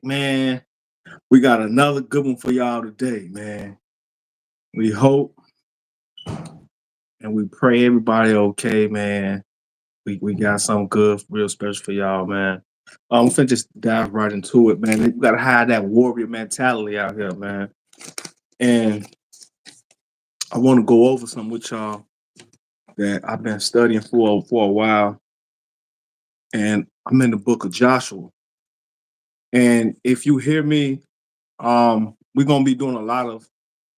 man. We got another good one for y'all today, man. We hope and we pray everybody okay, man. We got something good, real special for y'all, man. I'm finna just dive right into it, man. You gotta hide that warrior mentality out here, man. And I want to go over something with y'all that I've been studying for a while. And I'm in the book of Joshua. And if you hear me, we're gonna be doing a lot of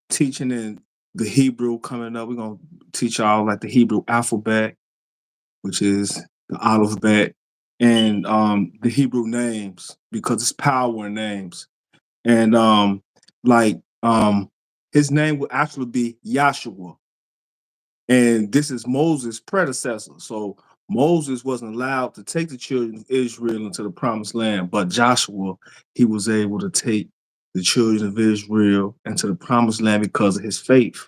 teaching in the Hebrew coming up. We're gonna teach y'all like the Hebrew alphabet, which is the alphabet, and the Hebrew names because it's power in names. And like his name would actually be Yahshua, and this is Moses' predecessor. So Moses wasn't allowed to take the children of Israel into the promised land, but Joshua, he was able to take the children of Israel into the promised land because of his faith.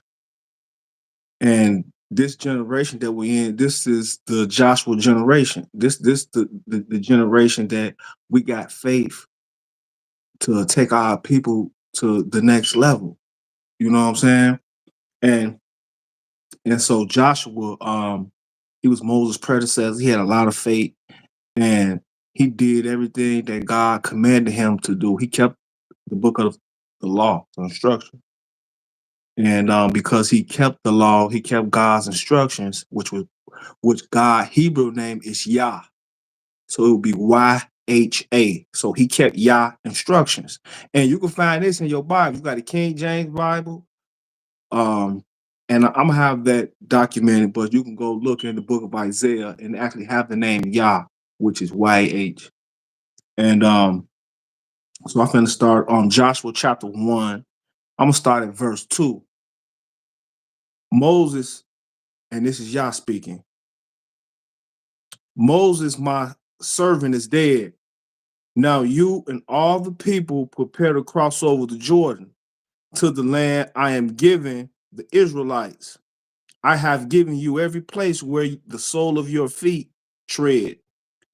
And this generation that we're in, this is the Joshua generation. This the generation that we got faith to take our people to the next level. You know what I'm saying? And so Joshua, he was Moses' predecessor. He had a lot of faith, and he did everything that God commanded him to do. He kept the book of the law, the instruction. And because he kept the law, he kept God's instructions, which God Hebrew name is Yah. So it would be YHA. So he kept Yah instructions. And you can find this in your Bible. You got the King James Bible. And I'm gonna have that documented, but you can go look in the book of Isaiah and actually have the name Yah, which is YH. And so I'm gonna start on Joshua chapter 1. I'm gonna start at verse 2. Moses, and this is Yah speaking. Moses, my servant, is dead. Now you and all the people prepare to cross over the Jordan to the land I am giving the Israelites. I have given you every place where the sole of your feet tread,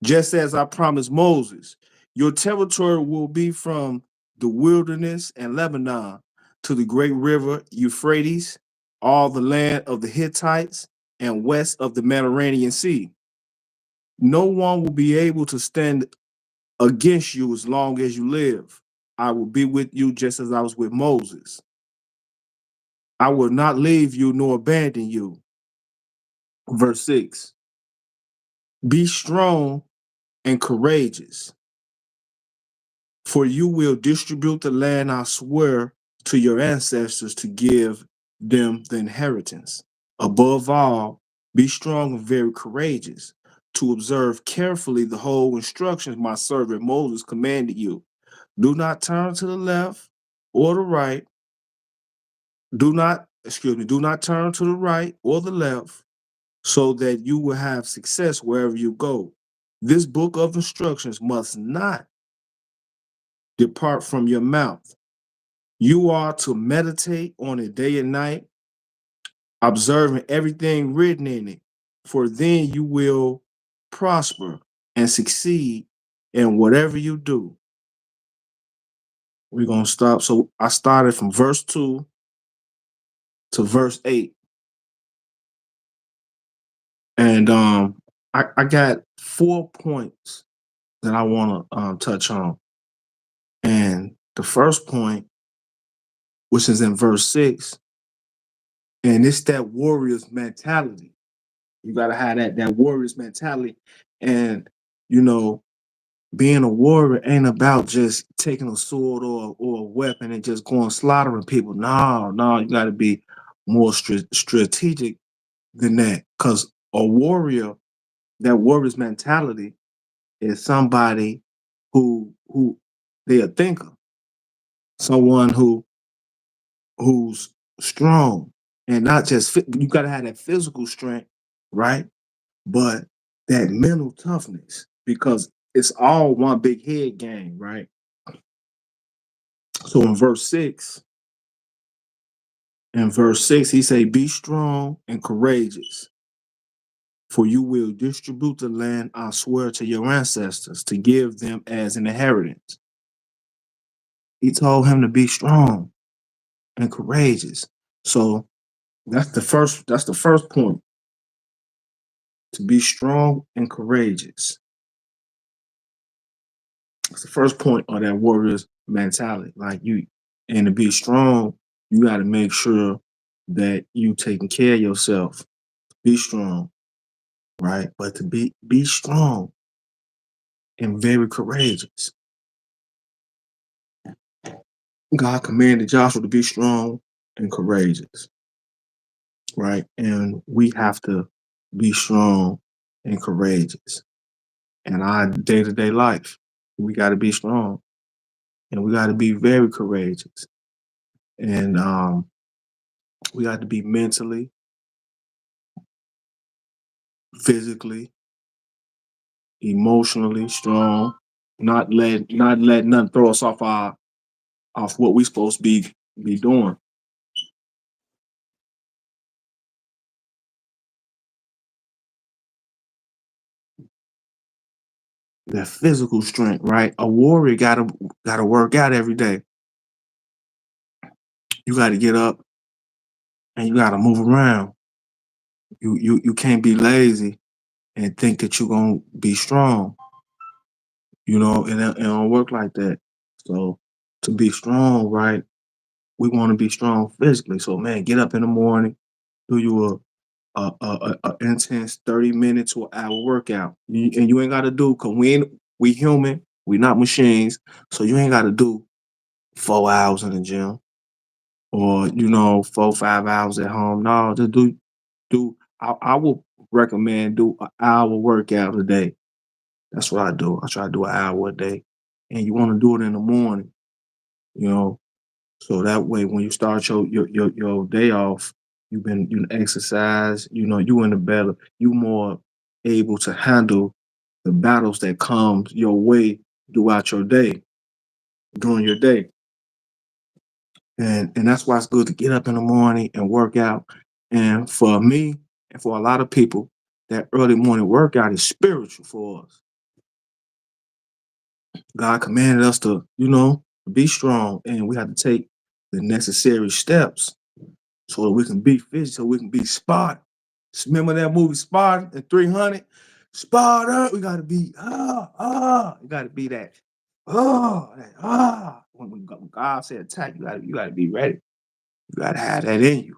just as I promised Moses. Your territory will be from the wilderness and Lebanon to the great river Euphrates, all the land of the Hittites, and west of the Mediterranean Sea. No one will be able to stand against you as long as you live. I will be with you just as I was with Moses. I will not leave you nor abandon you. Verse 6. Be strong and courageous, for you will distribute the land I swear to your ancestors to give them the inheritance. Above all, be strong and very courageous, to observe carefully the whole instructions my servant Moses commanded you. Do not turn to the left or the right. Do not turn to the right or the left, so that you will have success wherever you go. This book of instructions must not depart from your mouth. You are to meditate on it day and night, observing everything written in it, for then you will prosper and succeed in whatever you do. We're going to stop. So I started from verse 2 to verse 8. And I got 4 points that I want to touch on. And the first point, which is in verse 6, and it's that warrior's mentality. You got to have that warrior's mentality. And, you know, being a warrior ain't about just taking a sword or a weapon and just going slaughtering people. No, you got to be more strategic than that. Because a warrior, that warrior's mentality is somebody who they a thinker, someone who's strong and not just you got to have that physical strength, right? But that mental toughness, because it's all one big head game, right? So in verse 6, he say, be strong and courageous, for you will distribute the land I swear to your ancestors to give them as an inheritance. He told him to be strong and courageous. So that's the first point, to be strong and courageous. It's the first point of that warrior's mentality. Like you, and to be strong, you got to make sure that you taking care of yourself. Be strong, right? But to be strong and very courageous. God commanded Joshua to be strong and courageous, right? And we have to be strong and courageous in our day-to-day life. We got to be strong and we got to be very courageous. And we got to be mentally, physically, emotionally strong. Not let nothing throw us off what we supposed to be doing. That physical strength, right? A warrior gotta work out every day. You gotta get up and you gotta move around. You can't be lazy and think that you're gonna be strong. It don't work like that. So to be strong, right? We want to be strong physically. So man, get up in the morning, do you a intense 30 minute to an hour workout. And you ain't got to do, because we human, we not machines. So you ain't got to do 4 hours in the gym or 4 5 hours at home. No, just do. I will recommend do an hour workout a day. That's what I do. I try to do an hour a day, and you want to do it in the morning. You know, So that way, when you start your day off, you exercise. You in the better. You more able to handle the battles that comes your way throughout your day, during your day. And that's why it's good to get up in the morning and work out. And for me, and for a lot of people, that early morning workout is spiritual for us. God commanded us to, be strong, and we have to take the necessary steps so that we can be physical, so we can be Spartan. Remember that movie Spartan and 300? Spartan, we gotta be you gotta be that When God said attack, you gotta be ready. You gotta have that in you.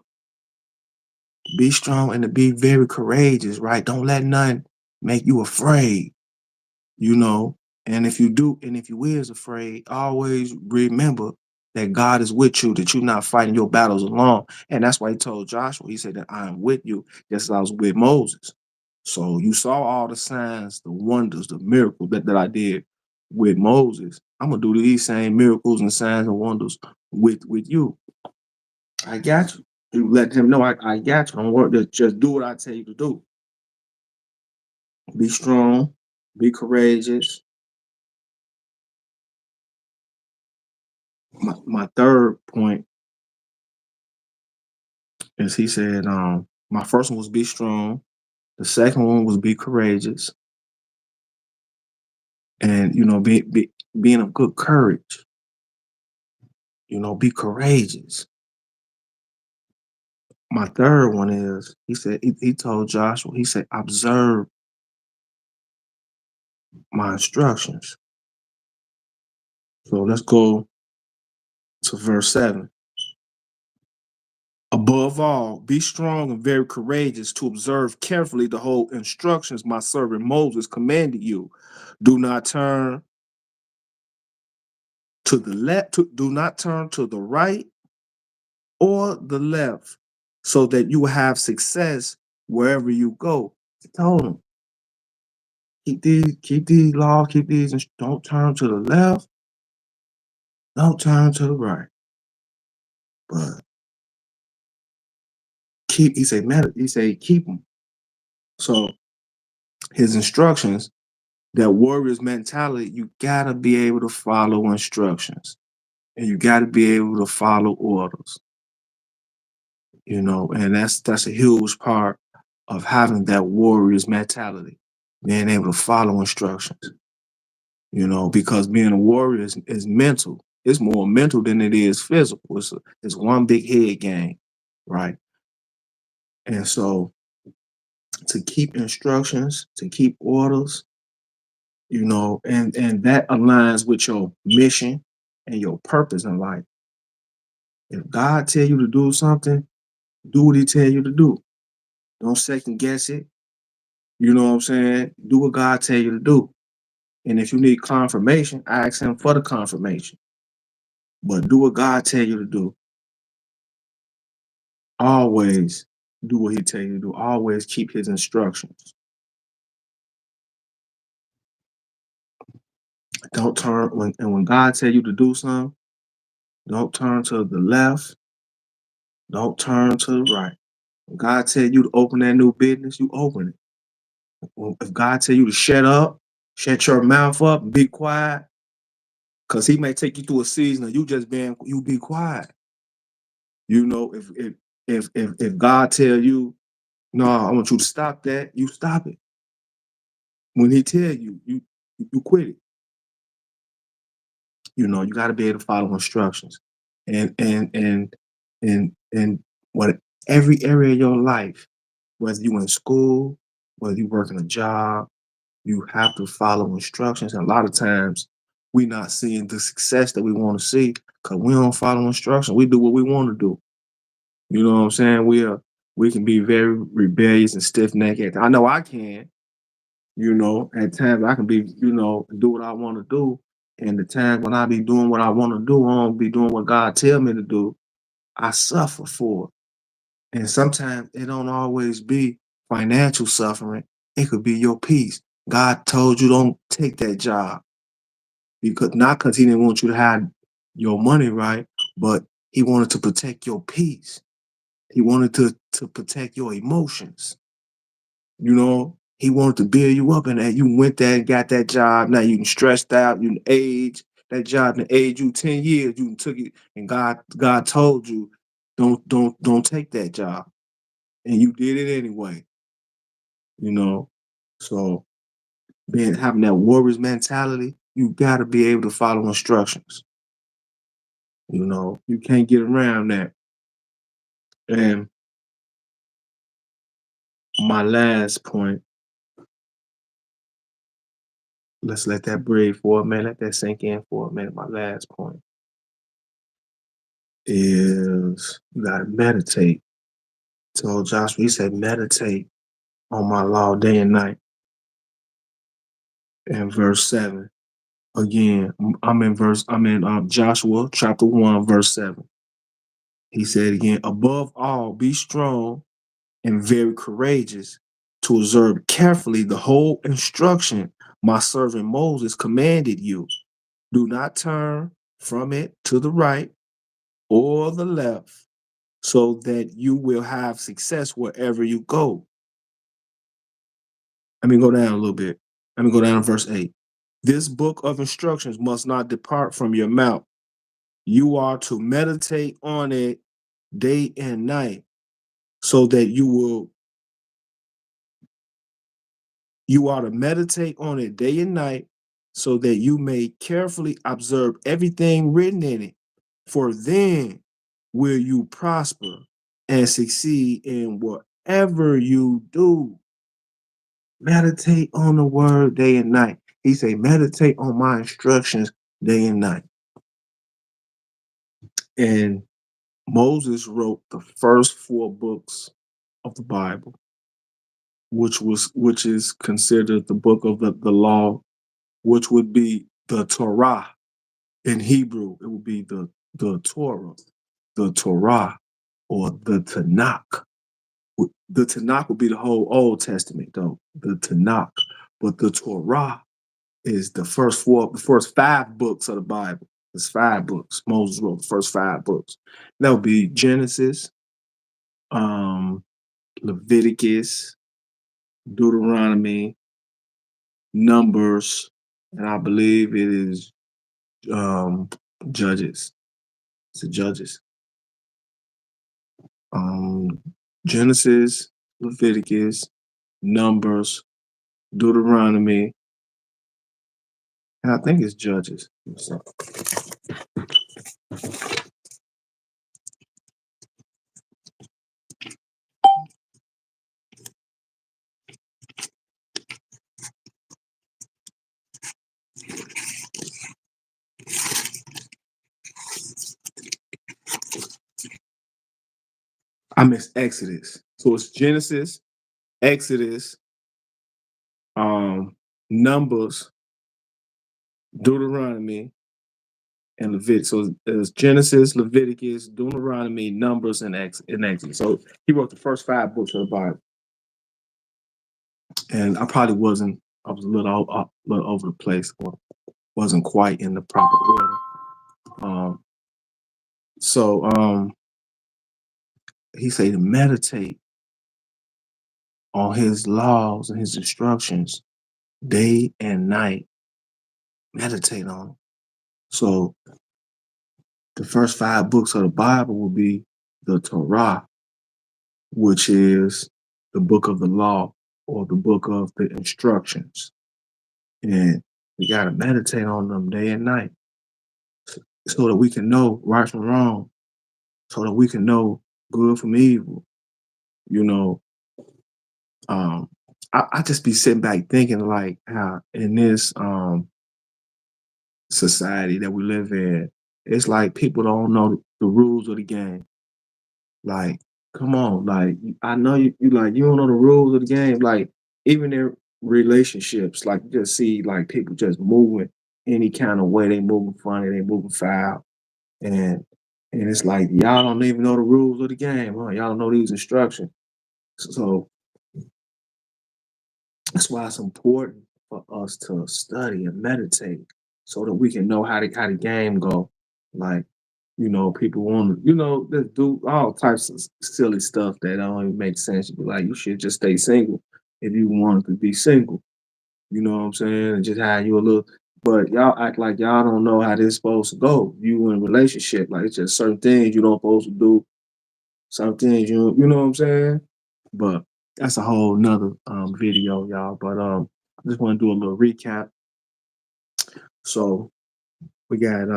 Be strong and to be very courageous, right? Don't let nothing make you afraid, you know. And if you do, and if you is afraid, always remember that God is with you, that you're not fighting your battles alone. And that's why he told Joshua, he said that I am with you, just as I was with Moses. So you saw all the signs, the wonders, the miracles that I did with Moses. I'm gonna do these same miracles and signs and wonders with you. I got you. You let him know I got you. Don't worry, just do what I tell you to do. Be strong, be courageous. My third point is he said, my first one was be strong. The second one was be courageous. And, being of good courage, be courageous. My third one is, he said, he told Joshua, he said, observe my instructions. So let's go to verse 7. Above all, be strong and very courageous to observe carefully the whole instructions my servant Moses commanded you. Do not turn to the left, do not turn to the right or the left, so that you will have success wherever you go. He told him, keep these laws, keep these, and don't turn to the left, don't turn to the right. But he said, keep them. So his instructions, that warrior's mentality, you gotta be able to follow instructions and you gotta be able to follow orders, and that's a huge part of having that warrior's mentality, being able to follow instructions, because being a warrior is mental. It's more mental than it is physical. It's one big head game, right? And so to keep instructions, to keep orders, and that aligns with your mission and your purpose in life. If God tell you to do something, do what he tell you to do. Don't second guess it. You know what I'm saying? Do what God tell you to do. And if you need confirmation, ask him for the confirmation. But do what God tell you to do. Always do what he tell you to do. Always keep his instructions. Don't turn when God tell you to do something, don't turn to the left. Don't turn to the right. When God tell you to open that new business, you open it. If God tell you to shut up, shut your mouth up, and be quiet, because he may take you through a season of you be quiet. If God tell you, no, I want you to stop that, you stop it. When he tell you, you quit it. You got to be able to follow instructions. And what every area of your life, whether you in school, whether you working a job, you have to follow instructions. And a lot of times we're not seeing the success that we want to see because we don't follow instructions. We do what we want to do. You know what I'm saying? We can be very rebellious and stiff-necked. I know I can. At times I can be, do what I want to do. And the times when I be doing what I want to do, I don't be doing what God tell me to do. I suffer for it. And sometimes it don't always be financial suffering. It could be your peace. God told you don't take that job not because he didn't want you to have your money right, but he wanted to protect your peace. He wanted to protect your emotions. He wanted to build you up, and that you went there and got that job. Now you stressed out, you age that job and age you 10 years, you took it, and God told you, don't take that job. And you did it anyway. So having that warrior's mentality, you gotta be able to follow instructions. You can't get around that. And my last point, let's let that breathe for a minute, let that sink in for a minute. My last point is you gotta meditate. So Joshua, he said, meditate on my law day and night. And verse 7. Again, I'm in Joshua chapter 1, verse 7. He said again, above all, be strong and very courageous to observe carefully the whole instruction my servant Moses commanded you. Do not turn from it to the right or the left, so that you will have success wherever you go. Let me go down a little bit. Let me go down to verse 8. This book of instructions must not depart from your mouth. You are to meditate on it day and night, so that you are to meditate on it day and night, so that you may carefully observe everything written in it. For then will you prosper and succeed in whatever you do. Meditate on the word day and night. He said, meditate on my instructions day and night. And Moses wrote the first 4 books of the Bible, which is considered the book of the law, which would be the Torah. In Hebrew, it would be the Torah, the Torah, or the Tanakh. The Tanakh would be the whole Old Testament, though, the Tanakh. But the Torah is the first 5 books of the Bible. There's 5 books. Moses wrote the first 5 books. That would be Genesis, Leviticus, Deuteronomy, Numbers, and I believe it is Judges. It's the Judges. Genesis, Leviticus, Numbers, Deuteronomy, and I think it's Judges. I miss Exodus. So it's Genesis, Exodus, Numbers, Deuteronomy, and Leviticus. So it's Genesis, Leviticus, Deuteronomy, Numbers, and Exodus. So he wrote the first 5 books of the Bible. And I probably wasn't, I was a little over the place, or wasn't quite in the proper order. So he said to meditate on his laws and his instructions day and night. Meditate on them. So the first 5 books of the Bible will be the Torah, which is the book of the law or the book of the instructions. And we got to meditate on them day and night so that we can know right from wrong, so that we can know good from evil. You know, I just be sitting back thinking like how in this society that we live in, it's like people don't know the rules of the game. Like, come on, like I know you like you don't know the rules of the game. Like even in relationships, like you just see like people just moving any kind of way. They moving funny, they moving foul, and it's like y'all don't even know the rules of the game, huh? Y'all don't know these instructions. So that's why it's important for us to study and meditate so that we can know how the game go. Like, people want to, let's do all types of silly stuff that don't even make sense. You be like, you should just stay single if you wanted to be single. You know what I'm saying? And just have you a little, but y'all act like y'all don't know how this supposed to go. You in a relationship, like it's just certain things you don't supposed to do, some things you know what I'm saying? But that's a whole nother video, y'all. But I just want to do a little recap. So we got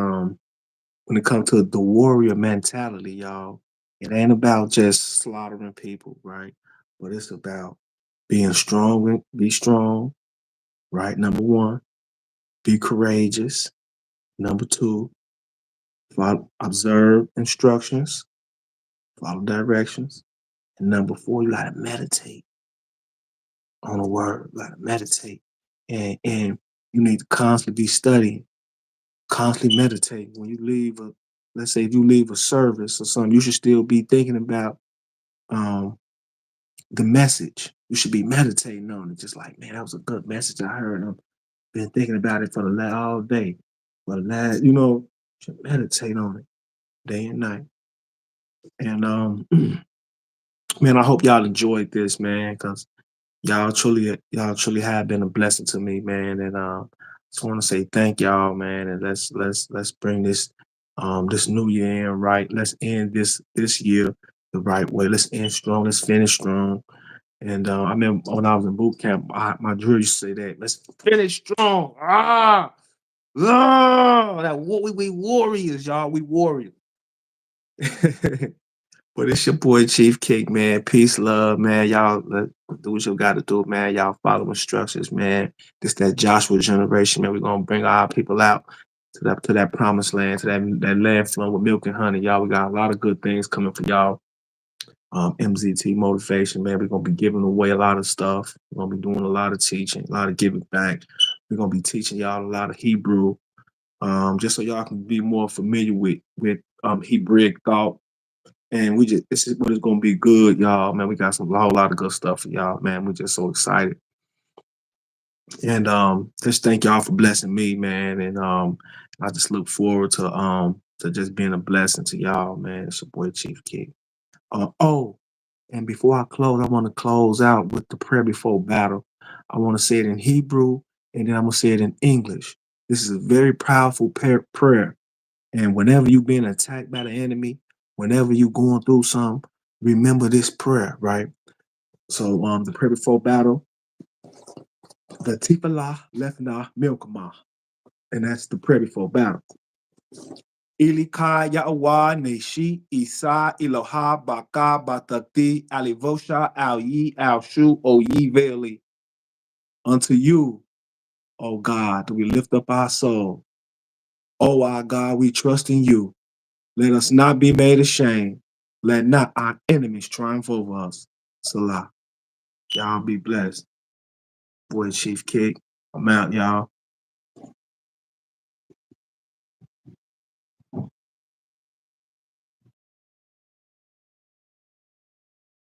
when it comes to the warrior mentality, y'all, it ain't about just slaughtering people, right? But it's about being strong, be strong, right? Number 1, be courageous. Number 2, observe instructions, follow directions. And number 4, you gotta meditate on the word, you gotta meditate. And you need to constantly be studying, constantly meditate. When you leave let's say if you leave a service or something, you should still be thinking about the message. You should be meditating on it. Just like, man, that was a good message I heard. I've been thinking about it for the last all day. For the last, you should meditate on it day and night. And man, I hope y'all enjoyed this, man, because y'all truly have been a blessing to me, man. And just want to say thank y'all, man. And let's bring this new year in right. Let's end this year the right way. Let's end strong. Let's finish strong. And I remember when I was in boot camp, my drill used to say that. Let's finish strong. That we warriors, y'all. We warriors. But it's your boy Chief Kick, man. Peace, love, man. Y'all do what you got to do, man. Y'all follow instructions, man. This that Joshua generation, man. We're gonna bring our people out to that promised land, to that land flowing with milk and honey. Y'all, we got a lot of good things coming for y'all. MZT motivation, man. We're gonna be giving away a lot of stuff. We're gonna be doing a lot of teaching, a lot of giving back. We're gonna be teaching y'all a lot of Hebrew, just so y'all can be more familiar with Hebraic thought. And this is what it's gonna be good, y'all. Man, we got a whole lot of good stuff for y'all, man. We're just so excited. And just thank y'all for blessing me, man. And I just look forward to just being a blessing to y'all, man. It's your boy Chief Kick. And before I close, I want to close out with the prayer before battle. I want to say it in Hebrew, and then I'm going to say it in English. This is a very powerful prayer. And whenever you're being attacked by the enemy, whenever you're going through something, remember this prayer, right? So the prayer before battle, the Tifala Lefna Milkama. And that's the prayer before battle. Ilika Yahweh Neshi Isa Eloha Baka Batati Alivosha Al Yi Al Shu O Yi Veli. Unto you, O God, do we lift up our soul. O our God, we trust in you. Let us not be made ashamed. Let not our enemies triumph over us. Salah. Y'all be blessed. Boy, Chief Kick. I'm out, y'all.